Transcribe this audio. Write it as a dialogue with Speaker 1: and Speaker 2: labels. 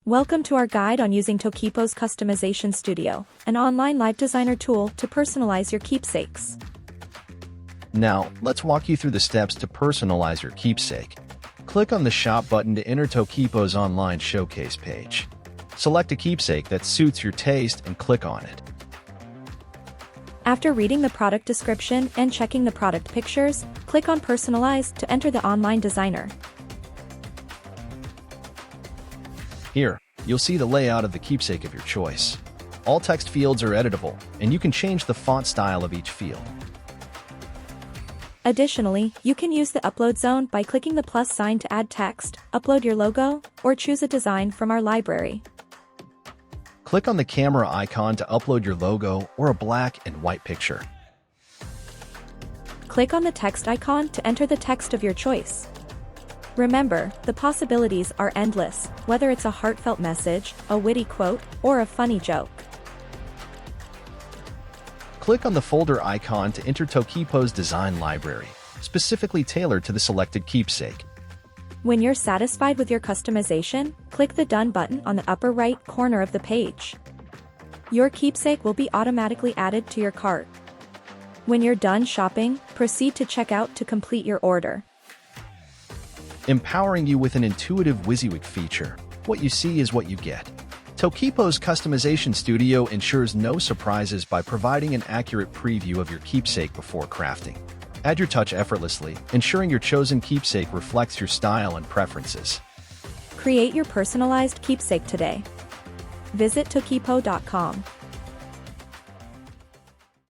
Speaker 1: Welcome to our guide on using Tokeepo's Customization Studio, an online live designer tool to personalize your keepsakes.
Speaker 2: Now, let's walk you through the steps to personalize your keepsake. Click on the Shop button to enter Tokeepo's online showcase page. Select a keepsake that suits your taste and click on it.
Speaker 1: After reading the product description and checking the product pictures, click on Personalize to enter the online designer.
Speaker 2: Here, you'll see the layout of the keepsake of your choice. All text fields are editable, and you can change the font style of each field.
Speaker 1: Additionally, you can use the upload zone by clicking the plus sign to add text, upload your logo, or choose a design from our library.
Speaker 2: Click on the camera icon to upload your logo or a black and white picture.
Speaker 1: Click on the text icon to enter the text of your choice. Remember, the possibilities are endless, whether it's a heartfelt message, a witty quote, or a funny joke.
Speaker 2: Click on the folder icon to enter Tokeepo's design library, specifically tailored to the selected keepsake.
Speaker 1: When you're satisfied with your customization, click the Done button on the upper right corner of the page. Your keepsake will be automatically added to your cart. When you're done shopping, proceed to checkout to complete your order.
Speaker 2: Empowering you with an intuitive WYSIWYG feature. What you see is what you get. Tokeepo's Customization Studio ensures no surprises by providing an accurate preview of your keepsake before crafting. Add your touch effortlessly, ensuring your chosen keepsake reflects your style and preferences.
Speaker 1: Create your personalized keepsake today. Visit tokeepo.com.